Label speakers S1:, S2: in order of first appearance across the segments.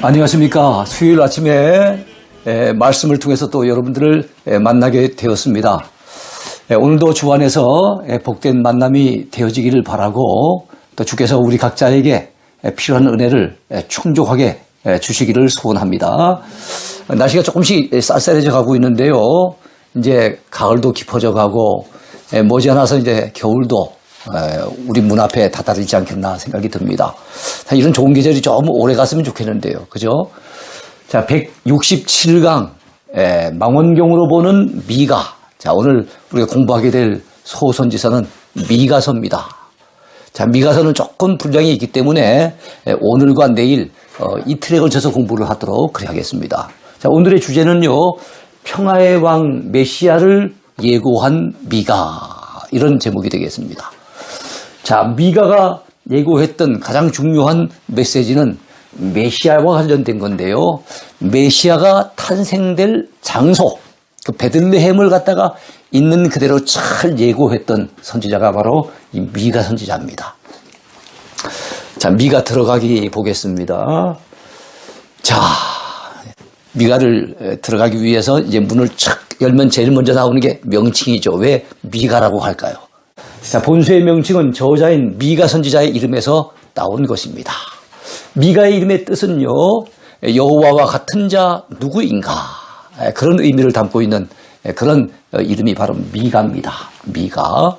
S1: 안녕하십니까. 수요일 아침에 말씀을 통해서 또 여러분들을 만나게 되었습니다. 오늘도 주 안에서 복된 만남이 되어지기를 바라고 또 주께서 우리 각자에게 필요한 은혜를 충족하게 주시기를 소원합니다. 날씨가 조금씩 쌀쌀해져 가고 있는데요. 이제 가을도 깊어져 가고 머지않아서 이제 겨울도 우리 문 앞에 다다르지 않겠나 생각이 듭니다. 이런 좋은 계절이 좀 오래 갔으면 좋겠는데요. 그죠? 자, 167강 망원경으로 보는 미가. 자, 오늘 우리가 공부하게 될 소선지서는 미가서입니다. 자, 미가서는 조금 분량이 있기 때문에 오늘과 내일 이틀에 걸쳐서 공부를 하도록 그래야겠습니다. 자, 오늘의 주제는요. 평화의 왕 메시아를 예고한 미가. 이런 제목이 되겠습니다. 자, 미가가 예고했던 가장 중요한 메시지는 메시아와 관련된 건데요. 메시아가 탄생될 장소, 그 베들레헴을 갖다가 있는 그대로 잘 예고했던 선지자가 바로 이 미가 선지자입니다. 자, 미가 들어가기 보겠습니다. 자, 미가를 들어가기 위해서 이제 문을 착 열면 제일 먼저 나오는 게 명칭이죠. 왜 미가라고 할까요? 자, 본서의 명칭은 저자인 미가 선지자의 이름에서 나온 것입니다. 미가의 이름의 뜻은요, 여호와와 같은 자 누구인가, 그런 의미를 담고 있는 그런 이름이 바로 미가입니다. 미가.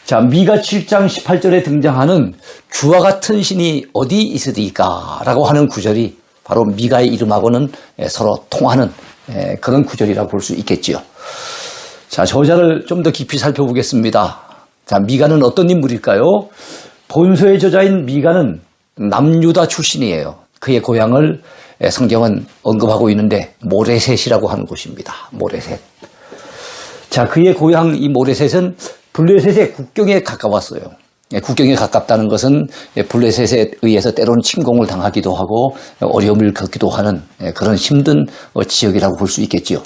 S1: 자, 미가 7장 18절에 등장하는 주와 같은 신이 어디 있으리까 라고 하는 구절이 바로 미가의 이름하고는 서로 통하는 그런 구절이라고 볼 수 있겠지요. 자, 저자를 좀 더 깊이 살펴보겠습니다. 자, 미가는 어떤 인물일까요? 본서의 저자인 미가는 남유다 출신이에요. 그의 고향을 성경은 언급하고 있는데 모레셋이라고 하는 곳입니다. 모레셋. 자, 그의 고향 이 모레셋은 블레셋의 국경에 가까웠어요. 국경에 가깝다는 것은 블레셋에 의해서 때로는 침공을 당하기도 하고 어려움을 겪기도 하는 그런 힘든 지역이라고 볼 수 있겠지요.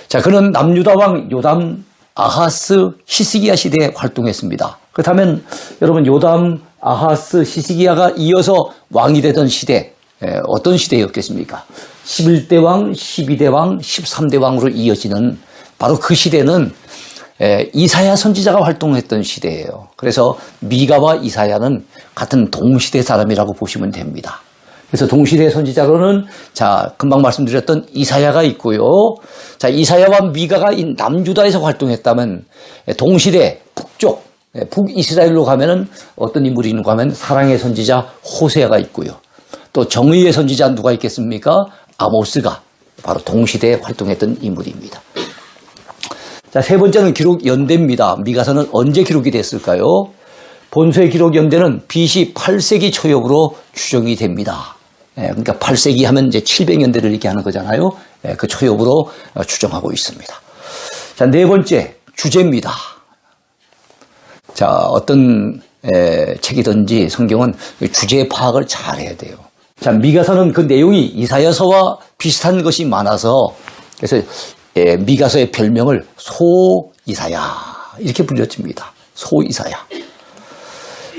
S1: 자, 그는 남유다 왕 요담, 아하스, 히스기야 시대에 활동했습니다. 그렇다면 여러분 요담, 아하스, 히스기야가 이어서 왕이 되던 시대, 어떤 시대였겠습니까? 11대 왕, 12대 왕, 13대 왕으로 이어지는 바로 그 시대는 이사야 선지자가 활동했던 시대예요. 그래서 미가와 이사야는 같은 동시대 사람이라고 보시면 됩니다. 그래서 동시대 선지자로는 자, 금방 말씀드렸던 이사야가 있고요. 자, 이사야와 미가가 이 남유다에서 활동했다면 동시대 북쪽, 북이스라엘로 가면은 어떤 인물이 있는가 하면 사랑의 선지자 호세아가 있고요. 또 정의의 선지자 누가 있겠습니까? 아모스가 바로 동시대에 활동했던 인물입니다. 자, 세 번째는 기록 연대입니다. 미가서는 언제 기록이 됐을까요? 본서의 기록 연대는 BC 8세기 초엽으로 추정이 됩니다. 그러니까 8세기 하면 이제 700년대를 얘기하는 거잖아요. 그 초엽으로 추정하고 있습니다. 자, 네 번째 주제입니다. 자, 어떤 책이든지 성경은 주제 파악을 잘 해야 돼요. 자, 미가서는 그 내용이 이사야서와 비슷한 것이 많아서 그래서 미가서의 별명을 소이사야 이렇게 불렸습니다. 소이사야.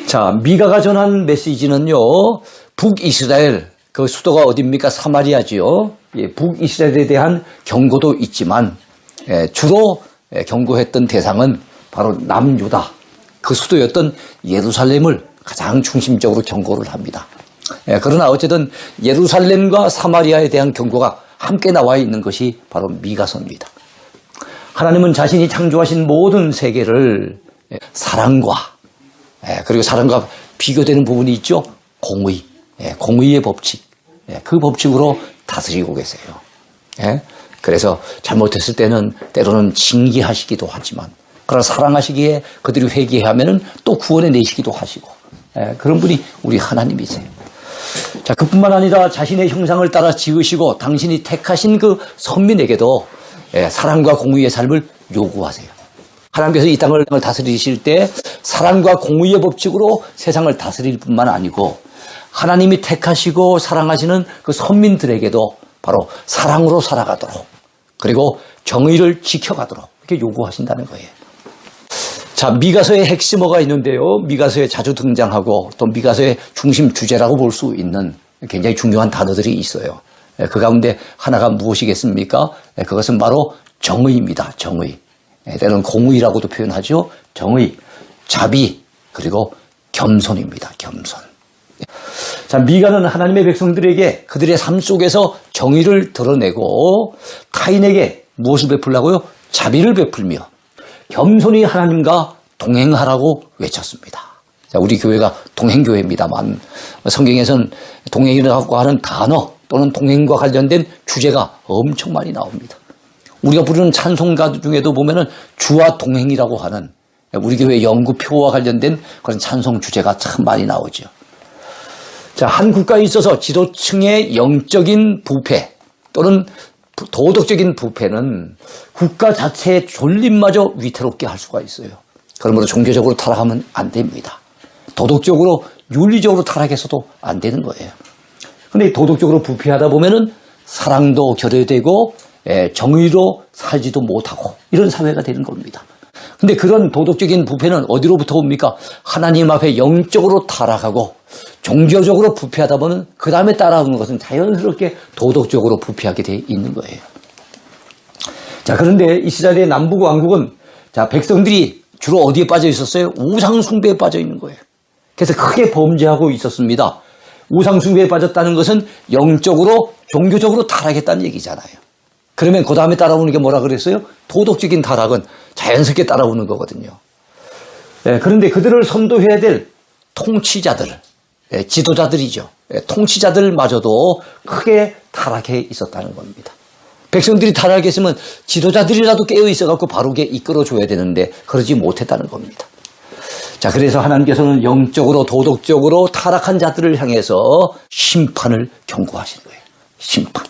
S1: 자, 미가가 전한 메시지는요, 북이스라엘, 그 수도가 어디입니까? 사마리아지요. 북이스라엘에 대한 경고도 있지만 주로 경고했던 대상은 바로 남유다, 그 수도였던 예루살렘을 가장 중심적으로 경고를 합니다. 그러나 어쨌든 예루살렘과 사마리아에 대한 경고가 함께 나와 있는 것이 바로 미가서입니다. 하나님은 자신이 창조하신 모든 세계를 사랑과 그리고 사랑과 비교되는 부분이 있죠. 공의, 공의의 법칙, 그 법칙으로 다스리고 계세요. 그래서 잘못했을 때는 때로는 징계하시기도 하지만 그러나 사랑하시기에 그들이 회개하면은 또 구원해 내시기도 하시고 그런 분이 우리 하나님이세요. 자, 그뿐만 아니라 자신의 형상을 따라 지으시고 당신이 택하신 그 선민에게도 사랑과 공의의 삶을 요구하세요. 하나님께서 이 땅을 다스리실 때 사랑과 공의의 법칙으로 세상을 다스릴 뿐만 아니고 하나님이 택하시고 사랑하시는 그 선민들에게도 바로 사랑으로 살아가도록 그리고 정의를 지켜가도록 이렇게 요구하신다는 거예요. 자, 미가서의 핵심어가 있는데요. 미가서에 자주 등장하고 또 미가서의 중심 주제라고 볼 수 있는 굉장히 중요한 단어들이 있어요. 그 가운데 하나가 무엇이겠습니까? 그것은 바로 정의입니다. 정의. 때로는 공의라고도 표현하죠. 정의, 자비, 그리고 겸손입니다. 겸손. 자, 미가는 하나님의 백성들에게 그들의 삶 속에서 정의를 드러내고 타인에게 무엇을 베풀라고요? 자비를 베풀며 겸손히 하나님과 동행하라고 외쳤습니다. 자, 우리 교회가 동행교회입니다만 성경에서는 동행이라고 하는 단어 또는 동행과 관련된 주제가 엄청 많이 나옵니다. 우리가 부르는 찬송가 중에도 보면은 주와 동행이라고 하는 우리 교회 연구표와 관련된 그런 찬송 주제가 참 많이 나오죠. 자, 한 국가에 있어서 지도층의 영적인 부패 또는 도덕적인 부패는 국가 자체의 존립마저 위태롭게 할 수가 있어요. 그러므로 종교적으로 타락하면 안 됩니다. 도덕적으로 윤리적으로 타락해서도 안 되는 거예요. 그런데 도덕적으로 부패하다 보면은 사랑도 결여되고 정의로 살지도 못하고 이런 사회가 되는 겁니다. 근데 그런 도덕적인 부패는 어디로부터 옵니까? 하나님 앞에 영적으로 타락하고 종교적으로 부패하다 보면 그 다음에 따라오는 것은 자연스럽게 도덕적으로 부패하게 돼 있는 거예요. 자, 그런데 이스라엘의 남북 왕국은 자, 백성들이 주로 어디에 빠져 있었어요? 우상 숭배에 빠져 있는 거예요. 그래서 크게 범죄하고 있었습니다. 우상 숭배에 빠졌다는 것은 영적으로 종교적으로 타락했다는 얘기잖아요. 그러면 그 다음에 따라오는 게 뭐라 그랬어요? 도덕적인 타락은 자연스럽게 따라오는 거거든요. 그런데 그들을 선도해야 될 통치자들, 지도자들이죠. 통치자들마저도 크게 타락해 있었다는 겁니다. 백성들이 타락했으면 지도자들이라도 깨어 있어갖고 바르게 이끌어줘야 되는데 그러지 못했다는 겁니다. 자, 그래서 하나님께서는 영적으로 도덕적으로 타락한 자들을 향해서 심판을 경고하시는 거예요. 심판.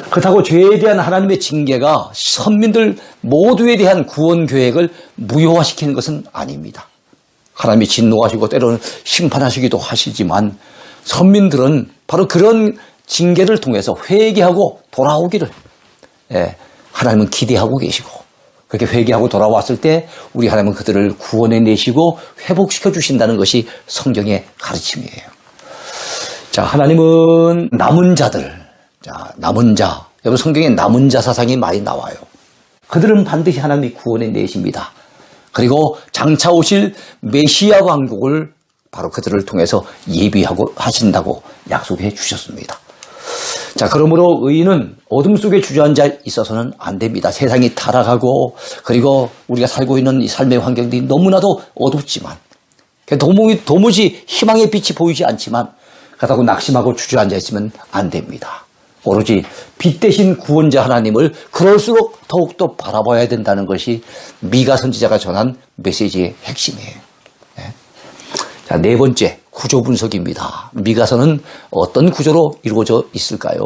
S1: 그렇다고 죄에 대한 하나님의 징계가 선민들 모두에 대한 구원 계획을 무효화시키는 것은 아닙니다. 하나님이 진노하시고 때로는 심판하시기도 하시지만 선민들은 바로 그런 징계를 통해서 회개하고 돌아오기를 하나님은 기대하고 계시고 그렇게 회개하고 돌아왔을 때 우리 하나님은 그들을 구원해 내시고 회복시켜 주신다는 것이 성경의 가르침이에요. 자, 하나님은 남은 자들, 자, 남은 자, 여러분 성경에 남은 자 사상이 많이 나와요. 그들은 반드시 하나님이 구원해 내십니다. 그리고 장차 오실 메시아 왕국을 바로 그들을 통해서 예비하고 하신다고 약속해 주셨습니다. 자, 그러므로 의인은 어둠 속에 주저앉아 있어서는 안 됩니다. 세상이 타락하고 그리고 우리가 살고 있는 이 삶의 환경들이 너무나도 어둡지만 도무지 희망의 빛이 보이지 않지만 그렇다고 낙심하고 주저앉아 있으면 안 됩니다. 오로지 빛 대신 구원자 하나님을 그럴수록 더욱더 바라봐야 된다는 것이 미가 선지자가 전한 메시지의 핵심이에요. 자, 네 번째 구조 분석입니다. 미가서는 어떤 구조로 이루어져 있을까요?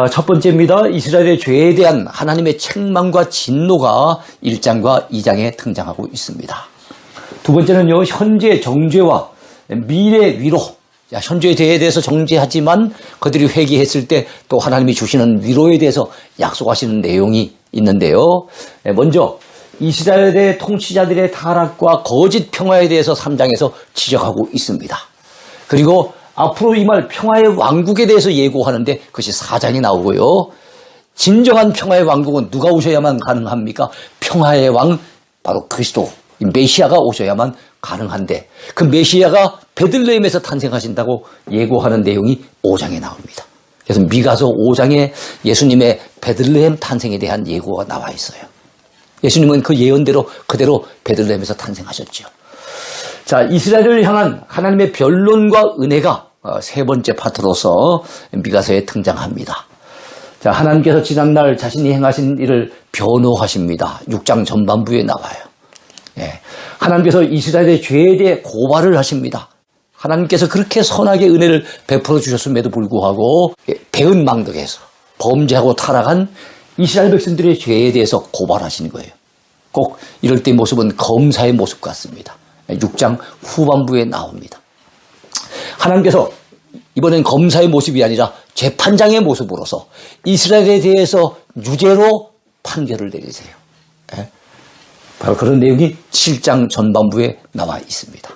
S1: 첫 번째입니다. 이스라엘의 죄에 대한 하나님의 책망과 진노가 1장과 2장에 등장하고 있습니다. 두 번째는요, 현재 정죄와 미래 위로. 현재에 대해서 정죄하지만 그들이 회개했을 때 또 하나님이 주시는 위로에 대해서 약속하시는 내용이 있는데요. 먼저 이스라엘의 통치자들의 타락과 거짓 평화에 대해서 3장에서 지적하고 있습니다. 그리고 앞으로 임할 평화의 왕국에 대해서 예고하는데 그것이 4장이 나오고요. 진정한 평화의 왕국은 누가 오셔야만 가능합니까? 평화의 왕, 바로 그리스도, 메시아가 오셔야만 가능한데 그 메시아가 베들레헴에서 탄생하신다고 예고하는 내용이 5장에 나옵니다. 그래서 미가서 5장에 예수님의 베들레헴 탄생에 대한 예고가 나와 있어요. 예수님은 그 예언대로 그대로 베들레헴에서 탄생하셨죠. 자, 이스라엘을 향한 하나님의 변론과 은혜가 세 번째 파트로서 미가서에 등장합니다. 자, 하나님께서 지난날 자신이 행하신 일을 변호하십니다. 6장 전반부에 나와요. 하나님께서 이스라엘의 죄에 대해 고발을 하십니다. 하나님께서 그렇게 선하게 은혜를 베풀어 주셨음에도 불구하고 배은망덕해서 범죄하고 타락한 이스라엘 백성들의 죄에 대해서 고발하시는 거예요. 꼭 이럴 때 모습은 검사의 모습 같습니다. 6장 후반부에 나옵니다. 하나님께서 이번엔 검사의 모습이 아니라 재판장의 모습으로서 이스라엘에 대해서 유죄로 판결을 내리세요. 바로 그런 내용이 7장 전반부에 나와 있습니다.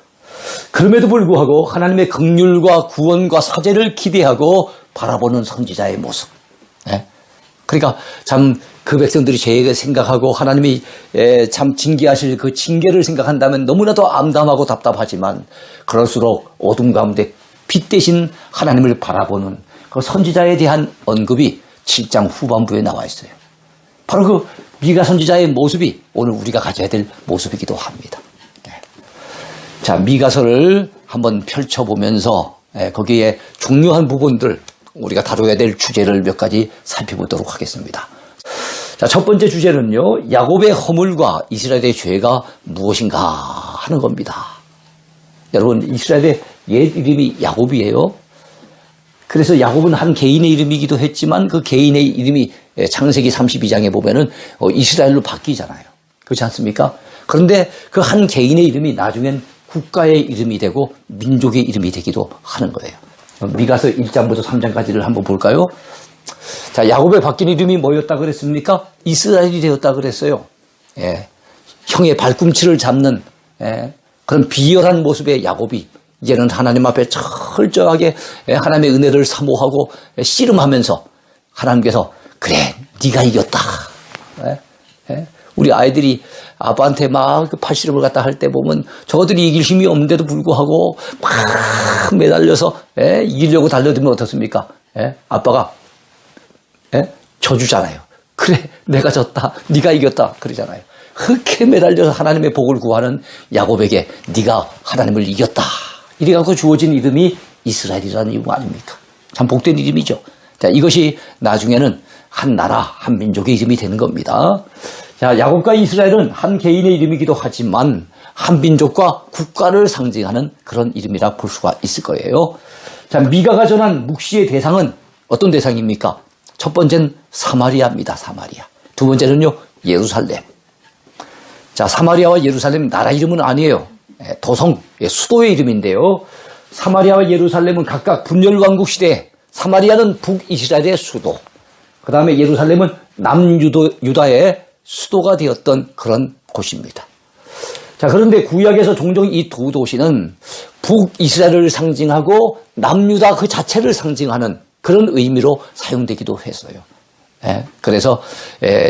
S1: 그럼에도 불구하고 하나님의 긍휼과 구원과 사죄를 기대하고 바라보는 선지자의 모습. 그러니까 참 그 백성들이 죄에 생각하고 하나님이 참 징계하실 그 징계를 생각한다면 너무나도 암담하고 답답하지만 그럴수록 어둠 가운데 빛 대신 하나님을 바라보는 그 선지자에 대한 언급이 7장 후반부에 나와 있어요. 바로 그 미가 선지자의 모습이 오늘 우리가 가져야 될 모습이기도 합니다. 자, 미가서를 한번 펼쳐보면서 거기에 중요한 부분들 우리가 다뤄야 될 주제를 몇 가지 살펴보도록 하겠습니다. 자, 첫 번째 주제는요, 야곱의 허물과 이스라엘의 죄가 무엇인가 하는 겁니다. 여러분, 이스라엘의 옛 이름이 야곱이에요. 그래서 야곱은 한 개인의 이름이기도 했지만 그 개인의 이름이 창세기 32장에 보면은 이스라엘로 바뀌잖아요. 그렇지 않습니까? 그런데 그 한 개인의 이름이 나중엔 국가의 이름이 되고 민족의 이름이 되기도 하는 거예요. 미가서 1장부터 3장까지를 한번 볼까요? 자, 야곱의 바뀐 이름이 뭐였다 그랬습니까? 이스라엘이 되었다 그랬어요. 형의 발꿈치를 잡는 그런 비열한 모습의 야곱이 이제는 하나님 앞에 철저하게 하나님의 은혜를 사모하고 씨름하면서 하나님께서 그래, 네가 이겼다. 우리 아이들이 아빠한테 막 팔씨름을 갖다 할 때 보면 저들이 이길 힘이 없는데도 불구하고 막 매달려서 이기려고 달려들면 어떻습니까? 아빠가 져주잖아요. 그래, 내가 졌다. 네가 이겼다. 그러잖아요. 그렇게 매달려서 하나님의 복을 구하는 야곱에게 네가 하나님을 이겼다. 이래갖고 주어진 이름이 이스라엘이라는 이름 아닙니까? 참 복된 이름이죠. 자, 이것이 나중에는 한 나라, 한 민족의 이름이 되는 겁니다. 자, 야곱과 이스라엘은 한 개인의 이름이기도 하지만 한 민족과 국가를 상징하는 그런 이름이라 볼 수가 있을 거예요. 자, 미가가 전한 묵시의 대상은 어떤 대상입니까? 첫 번째는 사마리아입니다. 사마리아. 두 번째는요, 예루살렘. 자, 사마리아와 예루살렘 나라 이름은 아니에요. 도성, 수도의 이름인데요. 사마리아와 예루살렘은 각각 분열왕국 시대에 사마리아는 북이스라엘의 수도, 그 다음에 예루살렘은 남유다의 수도가 되었던 그런 곳입니다. 자, 그런데 구약에서 종종 이 두 도시는 북이스라엘을 상징하고 남유다 그 자체를 상징하는 그런 의미로 사용되기도 했어요. 그래서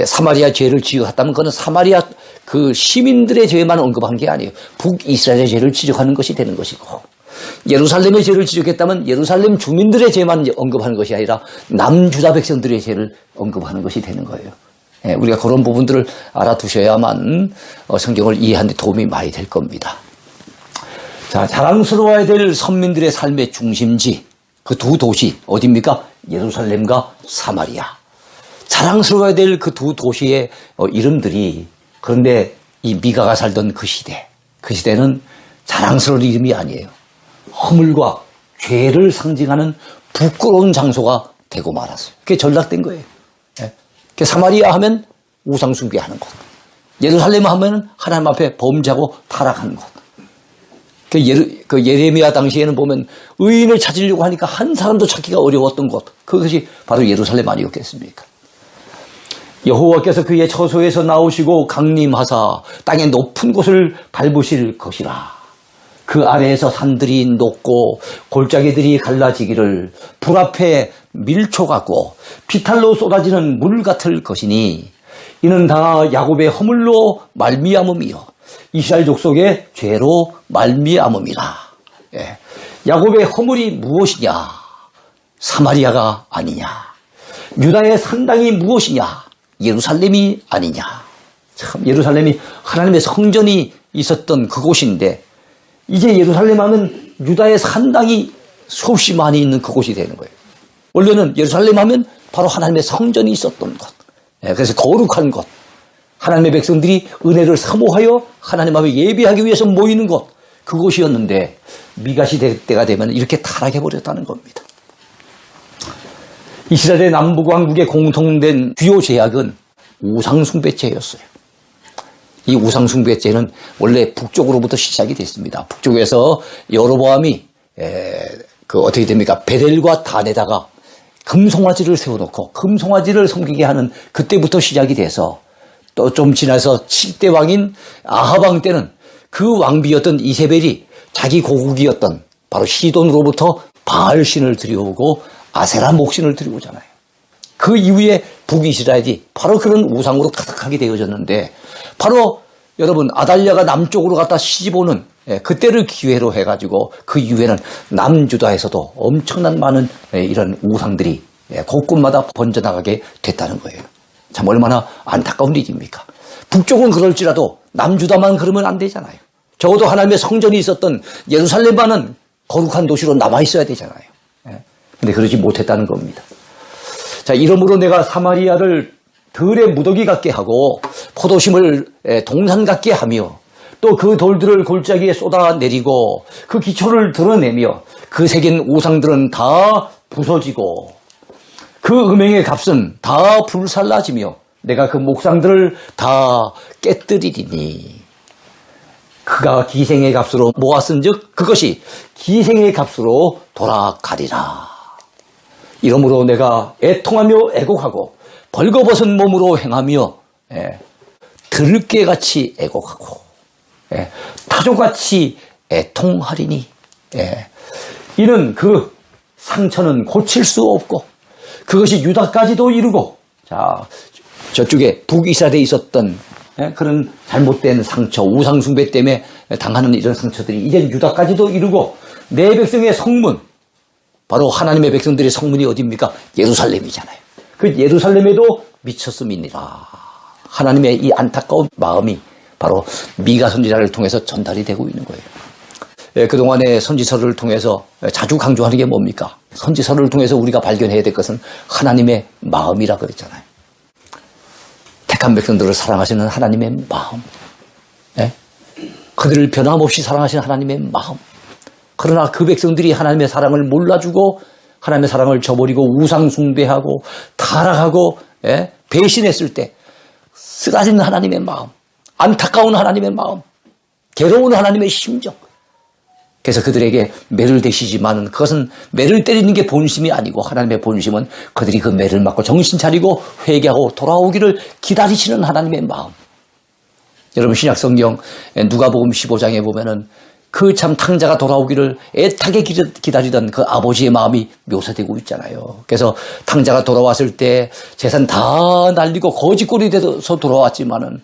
S1: 사마리아 죄를 지적했다면 그건 사마리아 그 시민들의 죄만 언급한 게 아니에요. 북이스라엘의 죄를 지적하는 것이 되는 것이고, 예루살렘의 죄를 지적했다면 예루살렘 주민들의 죄만 언급하는 것이 아니라 남유다 백성들의 죄를 언급하는 것이 되는 거예요. 우리가 그런 부분들을 알아두셔야만 성경을 이해하는 데 도움이 많이 될 겁니다. 자, 자랑스러워야 될 선민들의 삶의 중심지, 그 두 도시 어디입니까? 예루살렘과 사마리아. 자랑스러워야 될 그 두 도시의 이름들이, 그런데 이 미가가 살던 그 시대는 자랑스러운 이름이 아니에요. 허물과 죄를 상징하는 부끄러운 장소가 되고 말았어요. 그게 전락된 거예요. 사마리아 하면 우상 숭배하는 곳, 예루살렘 하면 하나님 앞에 범죄하고 타락하는 곳. 그 예레미야 당시에는 보면 의인을 찾으려고 하니까 한 사람도 찾기가 어려웠던 곳, 그것이 바로 예루살렘 아니었겠습니까? 여호와께서 그의 처소에서 나오시고 강림하사 땅의 높은 곳을 밟으실 것이라. 그 아래에서 산들이 녹고 골짜기들이 갈라지기를 불 앞에 밀초 같고 비탈로 쏟아지는 물 같을 것이니 이는 다 야곱의 허물로 말미암음이요 이스라엘 족속의 죄로 말미암음이라. 야곱의 허물이 무엇이냐? 사마리아가 아니냐? 유다의 산당이 무엇이냐? 예루살렘이 아니냐? 참, 예루살렘이 하나님의 성전이 있었던 그곳인데 이제 예루살렘 하면 유다의 산당이 수없이 많이 있는 그곳이 되는 거예요. 원래는 예루살렘 하면 바로 하나님의 성전이 있었던 곳. 그래서 거룩한 곳. 하나님의 백성들이 은혜를 사모하여 하나님 앞에 예배하기 위해서 모이는 곳. 그곳이었는데 미가 시대 때가 되면 이렇게 타락해버렸다는 겁니다. 이스라엘의 남북왕국의 공통된 주요 죄악은 우상숭배죄였어요. 이 우상숭배죄는 원래 북쪽으로부터 시작이 됐습니다. 북쪽에서 여로보암이 어떻게 됩니까? 베델과 단에다가 금송아지를 세워놓고 금송아지를 섬기게 하는 그때부터 시작이 돼서 또 좀 지나서 7대 왕인 아합 왕 때는 그 왕비였던 이세벨이 자기 고국이었던 바로 시돈으로부터 바알신을 들여오고 아세라 목신을 들여오잖아요. 그 이후에 북이스라엘이 바로 그런 우상으로 가득하게 되어졌는데, 바로 여러분 아달랴가 남쪽으로 갔다 시집오는 그때를 기회로 해가지고 그 이후에는 남유다에서도 엄청난 많은 이런 우상들이 곳곳마다 번져나가게 됐다는 거예요. 참 얼마나 안타까운 일입니까? 북쪽은 그럴지라도 남유다만 그러면 안 되잖아요. 적어도 하나님의 성전이 있었던 예루살렘만은 거룩한 도시로 남아있어야 되잖아요. 근데 그러지 못했다는 겁니다. 자, 이러므로 내가 사마리아를 들의 무더기 같게 하고 포도심을 동산 같게 하며 또 그 돌들을 골짜기에 쏟아내리고 그 기초를 드러내며 그 새긴 우상들은 다 부서지고 그 음행의 값은 다 불살라지며 내가 그 목상들을 다 깨뜨리리니 그가 기생의 값으로 모았은즉 그것이 기생의 값으로 돌아가리라. 이러므로 내가 애통하며 애곡하고 벌거벗은 몸으로 행하며 들깨같이 애곡하고 타조같이 애통하리니 이는 그 상처는 고칠 수 없고 그것이 유다까지도 이르고, 자, 저쪽에 북이스라엘에 있었던 그런 잘못된 상처, 우상숭배 때문에 당하는 이런 상처들이 이제 유다까지도 이르고 내 백성의 성문, 바로 하나님의 백성들의 성문이 어디입니까? 예루살렘이잖아요. 그 예루살렘에도 미쳤음이니라. 하나님의 이 안타까운 마음이 바로 미가 선지자를 통해서 전달이 되고 있는 거예요. 그동안의 선지서를 통해서 자주 강조하는 게 뭡니까? 선지서를 통해서 우리가 발견해야 될 것은 하나님의 마음이라 그랬잖아요. 택한 백성들을 사랑하시는 하나님의 마음, 그들을 변함없이 사랑하시는 하나님의 마음. 그러나 그 백성들이 하나님의 사랑을 몰라주고 하나님의 사랑을 저버리고 우상 숭배하고 타락하고 배신했을 때 쓰라지는 하나님의 마음, 안타까운 하나님의 마음, 괴로운 하나님의 심정. 그래서 그들에게 매를 대시지만 그것은 매를 때리는 게 본심이 아니고 하나님의 본심은 그들이 그 매를 맞고 정신 차리고 회개하고 돌아오기를 기다리시는 하나님의 마음. 여러분 신약성경 누가복음 15장에 보면은 그 참 탕자가 돌아오기를 애타게 기다리던 그 아버지의 마음이 묘사되고 있잖아요. 그래서 탕자가 돌아왔을 때 재산 다 날리고 거지꼴이 돼서 돌아왔지만은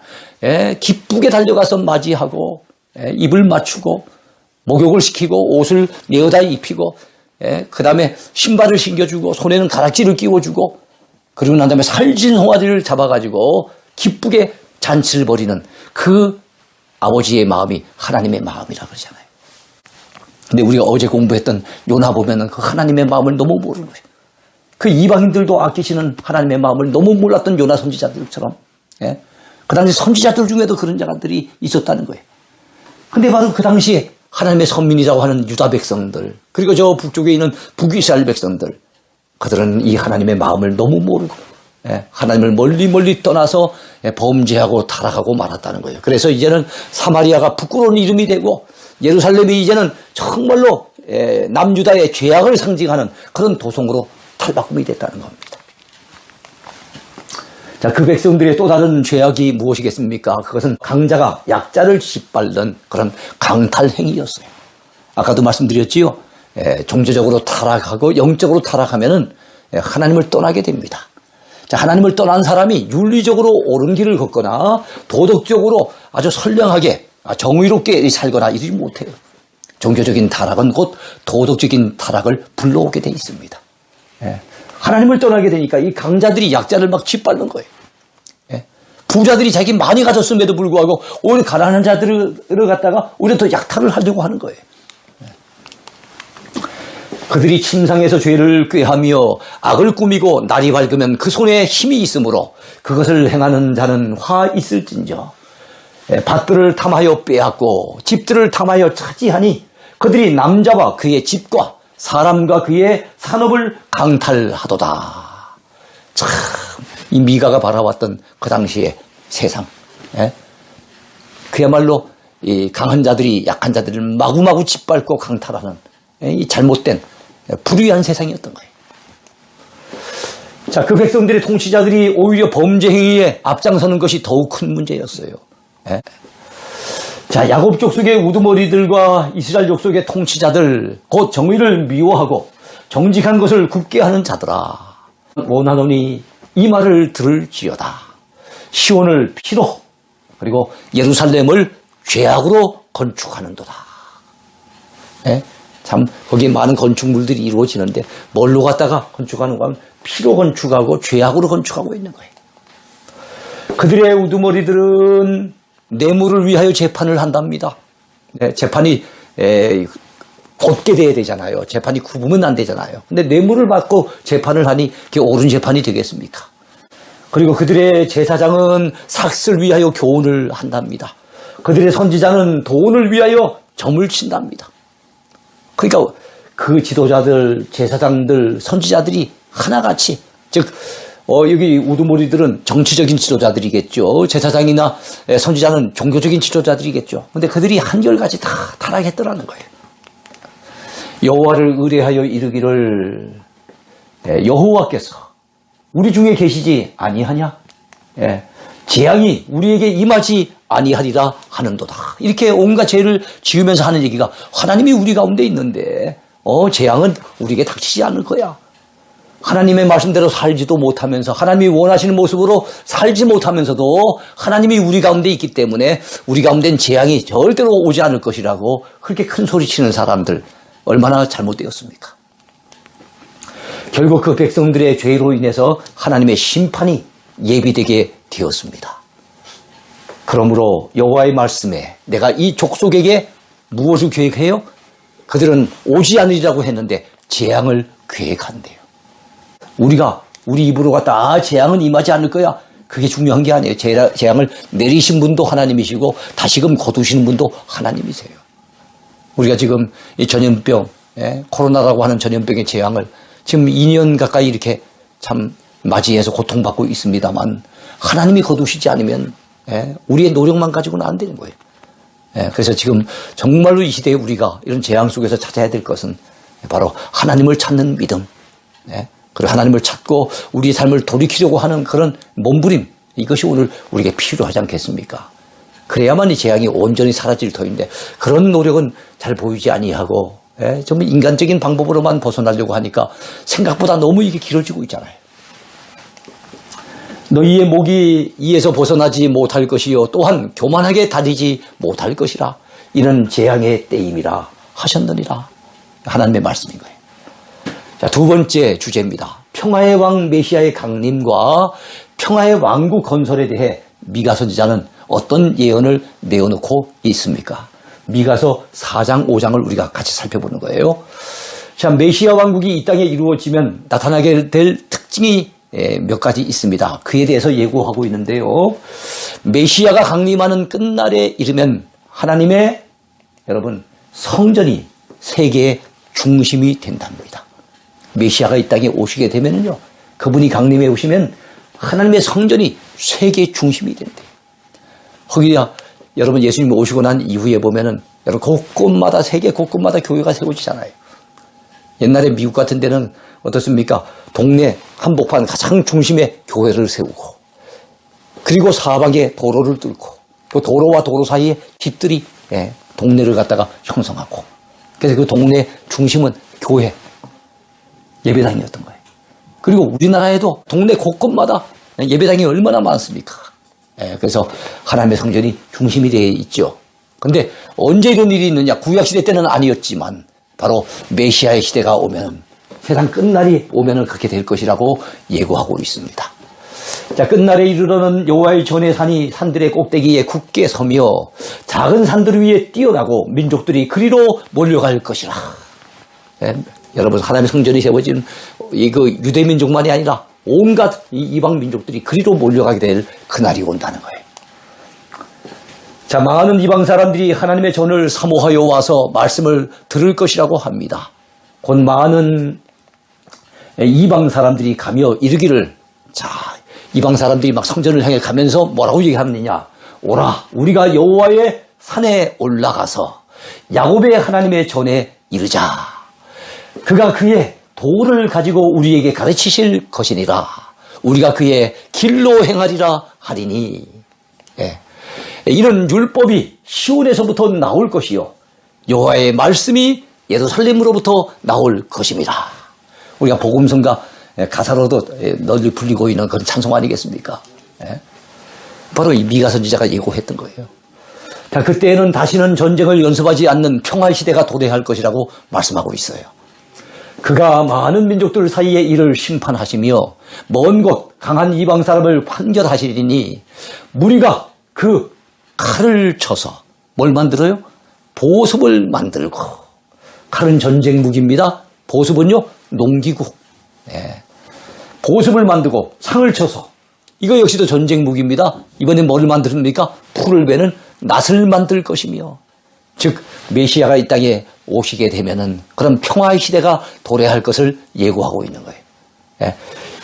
S1: 기쁘게 달려가서 맞이하고 입을 맞추고 목욕을 시키고 옷을 내어다 입히고 그 다음에 신발을 신겨주고 손에는 가락지를 끼워주고 그리고 난 다음에 살진 송아지를 잡아가지고 기쁘게 잔치를 벌이는 그 아버지의 마음이 하나님의 마음이라 그러잖아요. 근데 우리가 어제 공부했던 요나 보면은 그 하나님의 마음을 너무 모르는 거예요. 그 이방인들도 아끼시는 하나님의 마음을 너무 몰랐던 요나 선지자들처럼, 그 당시 선지자들 중에도 그런 자들이 있었다는 거예요. 근데 바로 그 당시에 하나님의 선민이라고 하는 유다 백성들, 그리고 저 북쪽에 있는 북이스라엘 백성들, 그들은 이 하나님의 마음을 너무 모르고 하나님을 멀리 떠나서 범죄하고 타락하고 말았다는 거예요. 그래서 이제는 사마리아가 부끄러운 이름이 되고 예루살렘이 이제는 정말로 남유다의 죄악을 상징하는 그런 도성으로 탈바꿈이 됐다는 겁니다. 자, 그 백성들의 또 다른 죄악이 무엇이겠습니까? 그것은 강자가 약자를 짓밟는 그런 강탈행위였어요. 아까도 말씀드렸지요. 종교적으로 타락하고 영적으로 타락하면은 하나님을 떠나게 됩니다. 자, 하나님을 떠난 사람이 윤리적으로 옳은 길을 걷거나 도덕적으로 아주 선량하게 정의롭게 살거나 이러지 못해요. 종교적인 타락은 곧 도덕적인 타락을 불러오게 돼 있습니다. 하나님을 떠나게 되니까 이 강자들이 약자를 막 짓밟는 거예요. 부자들이 자기 많이 가졌음에도 불구하고 오히려 가난한 자들을 갖다가 오히려 더 약탈을 하려고 하는 거예요. 그들이 침상에서 죄를 꾀하며 악을 꾸미고 날이 밝으면 그 손에 힘이 있으므로 그것을 행하는 자는 화 있을진저. 밭들을 탐하여 빼앗고 집들을 탐하여 차지하니 그들이 남자와 그의 집과 사람과 그의 산업을 강탈하도다. 참, 이 미가가 바라봤던 그 당시의 세상. 그야말로 이 강한 자들이 약한 자들을 마구마구 짓밟고 강탈하는 이 잘못된 불의한 세상이었던 거예요. 자, 그 백성들의 통치자들이 오히려 범죄 행위에 앞장서는 것이 더욱 큰 문제였어요. 예? 자, 야곱 족속의 우두머리들과 이스라엘 족속의 통치자들, 곧 정의를 미워하고 정직한 것을 굽게 하는 자들아, 원하노니 이 말을 들을지어다. 시온을 피로, 그리고 예루살렘을 죄악으로 건축하는도다. 예? 참 거기에 많은 건축물들이 이루어지는데 뭘로 갖다가 건축하는 거 하면 피로 건축하고 죄악으로 건축하고 있는 거예요. 그들의 우두머리들은 뇌물을 위하여 재판을 한답니다. 네, 재판이 곧게 돼야 되잖아요. 재판이 굽으면 안 되잖아요. 근데 뇌물을 받고 재판을 하니 그게 옳은 재판이 되겠습니까? 그리고 그들의 제사장은 삭슬 위하여 교훈을 한답니다. 그들의 선지자는 돈을 위하여 점을 친답니다. 그러니까 그 지도자들, 제사장들, 선지자들이 하나같이, 즉 여기 우두머리들은 정치적인 지도자들이겠죠. 제사장이나 선지자는 종교적인 지도자들이겠죠. 그런데 그들이 한결같이 다 타락했더라는 거예요. 여호와를 의뢰하여 이르기를 여호와께서 우리 중에 계시지 아니하냐? 재앙이 우리에게 임하지 아니하리라 하는도다. 이렇게 온갖 죄를 지으면서 하는 얘기가 하나님이 우리 가운데 있는데 재앙은 우리에게 닥치지 않을 거야. 하나님의 말씀대로 살지도 못하면서 하나님이 원하시는 모습으로 살지 못하면서도 하나님이 우리 가운데 있기 때문에 우리 가운데는 재앙이 절대로 오지 않을 것이라고 그렇게 큰 소리치는 사람들 얼마나 잘못되었습니까? 결국 그 백성들의 죄로 인해서 하나님의 심판이 예비되게 되었습니다. 그러므로 여호와의 말씀에 내가 이 족속에게 무엇을 계획해요? 그들은 오지 않으리라고 했는데 재앙을 계획한대요. 우리가 우리 입으로 갖다 재앙은 임하지 않을 거야. 그게 중요한 게 아니에요. 재앙을 내리신 분도 하나님이시고 다시금 거두시는 분도 하나님이세요. 우리가 지금 이 전염병, 코로나라고 하는 전염병의 재앙을 지금 2년 가까이 이렇게 참 맞이해서 고통받고 있습니다만 하나님이 거두시지 않으면 우리의 노력만 가지고는 안 되는 거예요. 그래서 지금 정말로 이 시대에 우리가 이런 재앙 속에서 찾아야 될 것은 바로 하나님을 찾는 믿음, 그리고 하나님을 찾고 우리의 삶을 돌이키려고 하는 그런 몸부림, 이것이 오늘 우리에게 필요하지 않겠습니까? 그래야만 이 재앙이 온전히 사라질 터인데 그런 노력은 잘 보이지 아니하고 정말 인간적인 방법으로만 벗어나려고 하니까 생각보다 너무 이게 길어지고 있잖아요. 너희의 목이 이에서 벗어나지 못할 것이요 또한 교만하게 다니지 못할 것이라. 이는 재앙의 때임이라 하셨느니라. 하나님의 말씀인 거예요. 자, 두 번째 주제입니다. 평화의 왕 메시아의 강림과 평화의 왕국 건설에 대해 미가 선지자는 어떤 예언을 내어놓고 있습니까? 미가서 4장, 5장을 우리가 같이 살펴보는 거예요. 자, 메시아 왕국이 이 땅에 이루어지면 나타나게 될 특징이 몇 가지 있습니다. 그에 대해서 예고하고 있는데요. 메시아가 강림하는 끝날에 이르면 하나님의 여러분 성전이 세계의 중심이 된답니다. 메시아가 이 땅에 오시게 되면요, 그분이 강림해 오시면 하나님의 성전이 세계의 중심이 된대요. 거기야 여러분 예수님이 오시고 난 이후에 보면은 여러분 곳곳마다 세계 곳곳마다 교회가 세워지잖아요. 옛날에 미국 같은 데는 어떻습니까? 동네 한복판 가장 중심에 교회를 세우고 그리고 사방에 도로를 뚫고 그 도로와 도로 사이에 집들이 동네를 갖다가 형성하고 그래서 그 동네 중심은 교회 예배당이었던 거예요. 그리고 우리나라에도 동네 곳곳마다 예배당이 얼마나 많습니까? 그래서 하나님의 성전이 중심이 되어 있죠. 그런데 언제 이런 일이 있느냐? 구약시대 때는 아니었지만 바로 메시아의 시대가 오면 세상 끝날이 오면 그렇게 될 것이라고 예고하고 있습니다. 자, 끝날에 이르러는 여호와의 전의 산이 산들의 꼭대기에 굳게 서며 작은 산들 위에 뛰어나고 민족들이 그리로 몰려갈 것이라. 여러분 하나님의 성전이 세워진 이거 유대 민족만이 아니라 온갖 이방 민족들이 그리로 몰려가게 될 그날이 온다는 거예요. 자, 많은 이방 사람들이 하나님의 전을 사모하여 와서 말씀을 들을 것이라고 합니다. 곧 많은 이방 사람들이 가며 이르기를, 자, 이방 사람들이 막 성전을 향해 가면서 뭐라고 얘기하느냐? 오라, 우리가 여호와의 산에 올라가서 야곱의 하나님의 전에 이르자. 그가 그의 도를 가지고 우리에게 가르치실 것이니라. 우리가 그의 길로 행하리라 하리니. 예. 이는 율법이 시온에서부터 나올 것이요 여호와의 말씀이 예루살렘으로부터 나올 것입니다. 우리가 복음성가 가사로도 널리 불리고 있는 그런 찬송 아니겠습니까? 예. 바로 이 미가 선지자가 예고했던 거예요. 자, 그때에는 다시는 전쟁을 연습하지 않는 평화의 시대가 도래할 것이라고 말씀하고 있어요. 그가 많은 민족들 사이에 이를 심판하시며 먼 곳 강한 이방 사람을 판결하시리니 무리가 그 칼을 쳐서 뭘 만들어요? 보습을 만들고. 칼은 전쟁 무기입니다. 보습은요 농기구. 예. 보습을 만들고 상을 쳐서 이거 역시도 전쟁 무기입니다. 이번엔 뭐를 만듭니까? 풀을 베는 낫을 만들 것이며, 즉 메시아가 이 땅에 오시게 되면은 그런 평화의 시대가 도래할 것을 예고하고 있는 거예요. 예.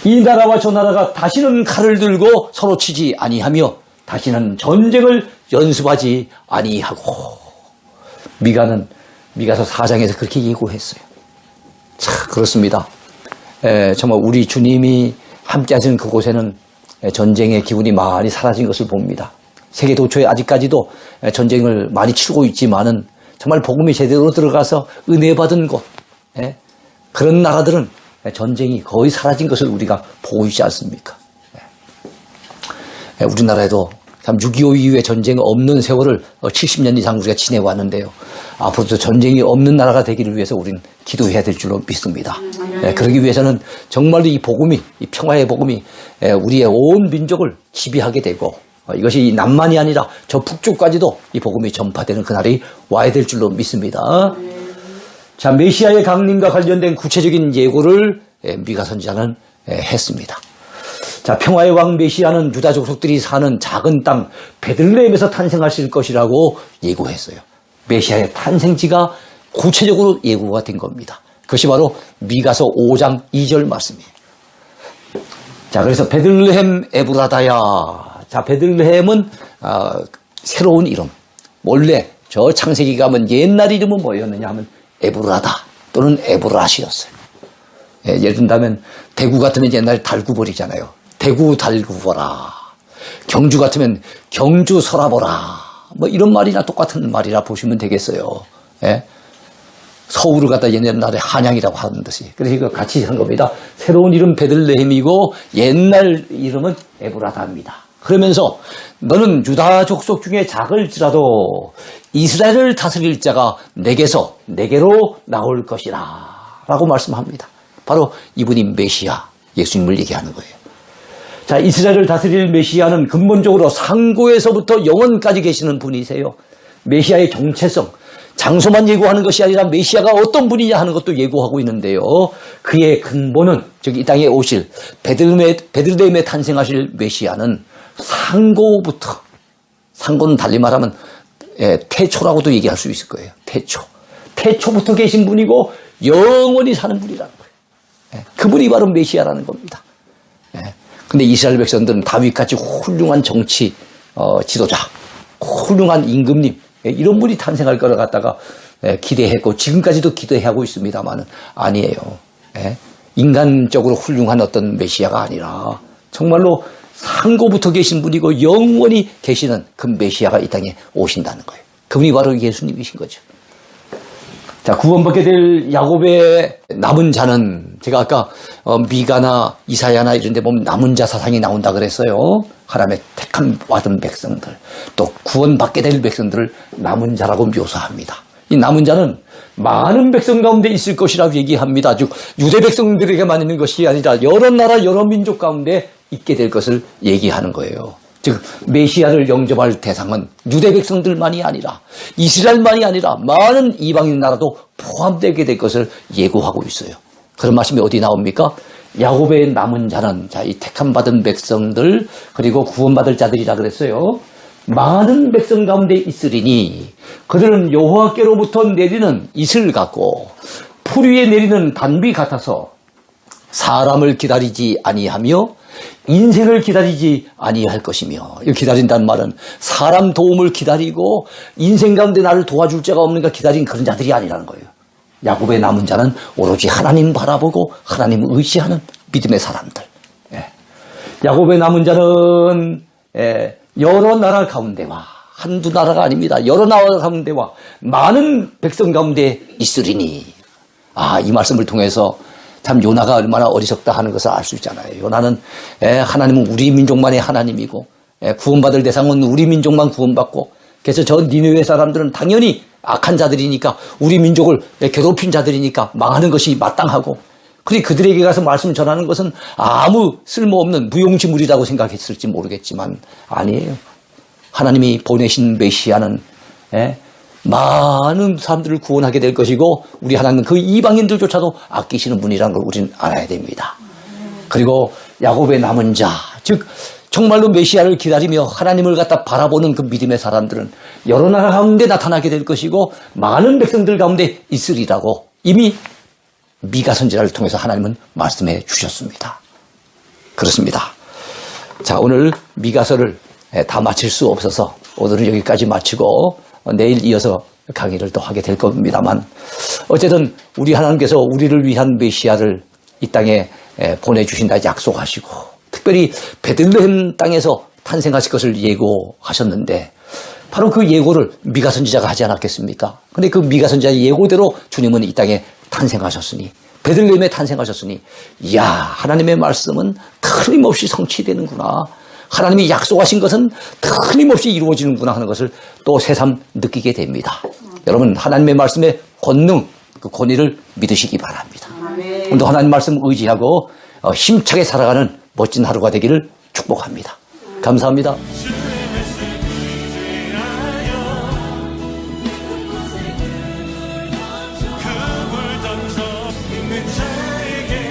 S1: 이 나라와 저 나라가 다시는 칼을 들고 서로 치지 아니하며 다시는 전쟁을 연습하지 아니하고. 미가서 4장에서 그렇게 예고했어요. 참 그렇습니다. 정말 우리 주님이 함께 하시는 그곳에는 전쟁의 기운이 많이 사라진 것을 봅니다. 세계 도처에 아직까지도 전쟁을 많이 치르고 있지만은 정말 복음이 제대로 들어가서 은혜 받은 곳, 그런 나라들은 전쟁이 거의 사라진 것을 우리가 보고 있지 않습니까? 우리나라에도 참 6.25 이후에 전쟁 없는 세월을 70년 이상 우리가 지내왔는데요. 앞으로도 전쟁이 없는 나라가 되기를 위해서 우리는 기도해야 될 줄로 믿습니다. 그러기 위해서는 정말로 이 복음이, 이 평화의 복음이 우리의 온 민족을 지배하게 되고, 이것이 남만이 아니라 저 북쪽까지도 이 복음이 전파되는 그날이 와야 될 줄로 믿습니다. 자, 메시아의 강림과 관련된 구체적인 예고를 미가 선지자는 했습니다. 자, 평화의 왕 메시아는 유다 족속들이 사는 작은 땅 베들레헴에서 탄생하실 것이라고 예고했어요. 메시아의 탄생지가 구체적으로 예고가 된 겁니다. 그것이 바로 미가서 5장 2절 말씀이에요. 자, 그래서 베들레헴 에브라다야. 자, 베들레헴은 새로운 이름. 원래 저 창세기 가면 옛날 이름은 뭐였느냐 하면 에브라다 또는 에브라시였어요. 예를 든다면 대구 같으면 옛날에 달구벌이잖아요. 대구 달구보라. 경주 같으면 경주 서라보라. 뭐 이런 말이나 똑같은 말이라 보시면 되겠어요. 예? 서울을 갖다 옛날에 한양이라고 하는 듯이. 그래서 이거 같이 한 겁니다. 새로운 이름 베들레헴이고 옛날 이름은 에브라다입니다. 그러면서 너는 유다 족속 중에 작을지라도 이스라엘을 다스릴 자가 내게로 나올 것이라 라고 말씀합니다. 바로 이분이 메시아 예수님을 얘기하는 거예요. 자, 이스라엘을 다스릴 메시아는 근본적으로 상고에서부터 영원까지 계시는 분이세요. 메시아의 정체성, 장소만 예고하는 것이 아니라 메시아가 어떤 분이냐 하는 것도 예고하고 있는데요. 그의 근본은 즉 이 땅에 오실 베들레헴에 탄생하실 메시아는 상고부터, 상고는 달리 말하면 태초라고도 얘기할 수 있을 거예요. 태초부터 계신 분이고 영원히 사는 분이라는 거예요. 그분이 바로 메시아라는 겁니다. 근데 이스라엘 백성들은 다윗같이 훌륭한 정치 지도자, 훌륭한 임금님, 이런 분이 탄생할 거를 갖다가 기대했고 지금까지도 기대하고 있습니다만 아니에요. 인간적으로 훌륭한 어떤 메시아가 아니라 정말로 상고부터 계신 분이고 영원히 계시는 그 메시아가 이 땅에 오신다는 거예요. 그분이 바로 예수님이신 거죠. 자, 구원받게 될 야곱의 남은 자는 제가 아까 미가나 이사야나 이런 데 보면 남은 자 사상이 나온다 그랬어요. 하나님의 택함 받은 백성들, 또 구원받게 될 백성들을 남은 자라고 묘사합니다. 이 남은 자는 많은 백성 가운데 있을 것이라고 얘기합니다. 즉 유대 백성들에게만 있는 것이 아니라 여러 나라 여러 민족 가운데 있게 될 것을 얘기하는 거예요. 즉 메시아를 영접할 대상은 유대 백성들만이 아니라 이스라엘만이 아니라 많은 이방인 나라도 포함되게 될 것을 예고하고 있어요. 그런 말씀이 어디 나옵니까? 야곱의 남은 자는, 자, 이 택함받은 백성들 그리고 구원받을 자들이라 그랬어요. 많은 백성 가운데 있으리니 그들은 여호와께로부터 내리는 이슬 같고 풀 위에 내리는 단비 같아서 사람을 기다리지 아니하며 인생을 기다리지 아니할 것이며, 이 기다린다는 말은 사람 도움을 기다리고 인생 가운데 나를 도와줄 자가 없는가 기다린 그런 자들이 아니라는 거예요. 야곱의 남은 자는 오로지 하나님 바라보고 하나님 의지하는 믿음의 사람들. 야곱의 남은 자는 여러 나라 가운데와 한두 나라가 아닙니다. 여러 나라 가운데와 많은 백성 가운데 있으리니. 이 말씀을 통해서 참 요나가 얼마나 어리석다 하는 것을 알 수 있잖아요. 요나는 하나님은 우리 민족만의 하나님이고 구원받을 대상은 우리 민족만 구원받고, 그래서 저 니느웨 사람들은 당연히 악한 자들이니까 우리 민족을 괴롭힌 자들이니까 망하는 것이 마땅하고, 그리 그들에게 가서 말씀을 전하는 것은 아무 쓸모없는 무용지물이라고 생각했을지 모르겠지만 아니에요. 하나님이 보내신 메시아는 많은 사람들을 구원하게 될 것이고, 우리 하나님은 그 이방인들조차도 아끼시는 분이라는 걸 우리는 알아야 됩니다. 그리고 야곱의 남은 자, 즉 정말로 메시아를 기다리며 하나님을 갖다 바라보는 그 믿음의 사람들은 여러 나라 가운데 나타나게 될 것이고 많은 백성들 가운데 있으리라고 이미 미가 선지자를 통해서 하나님은 말씀해 주셨습니다. 그렇습니다. 자, 오늘 미가서를 다 마칠 수 없어서 오늘은 여기까지 마치고 내일 이어서 강의를 또 하게 될 겁니다만, 어쨌든 우리 하나님께서 우리를 위한 메시아를 이 땅에 보내주신다 약속하시고, 특별히 베들레헴 땅에서 탄생하실 것을 예고하셨는데 바로 그 예고를 미가 선지자가 하지 않았겠습니까? 근데 그 미가 선지자의 예고대로 주님은 이 땅에 탄생하셨으니, 베들레헴에 탄생하셨으니, 이야, 하나님의 말씀은 틀림없이 성취되는구나, 하나님이 약속하신 것은 틀림없이 이루어지는구나 하는 것을 또 새삼 느끼게 됩니다. 여러분, 하나님의 말씀의 권능, 그 권위를 믿으시기 바랍니다. 오늘도 하나님 말씀 의지하고 힘차게 살아가는 멋진 하루가 되기를 축복합니다. 감사합니다.
S2: 자에게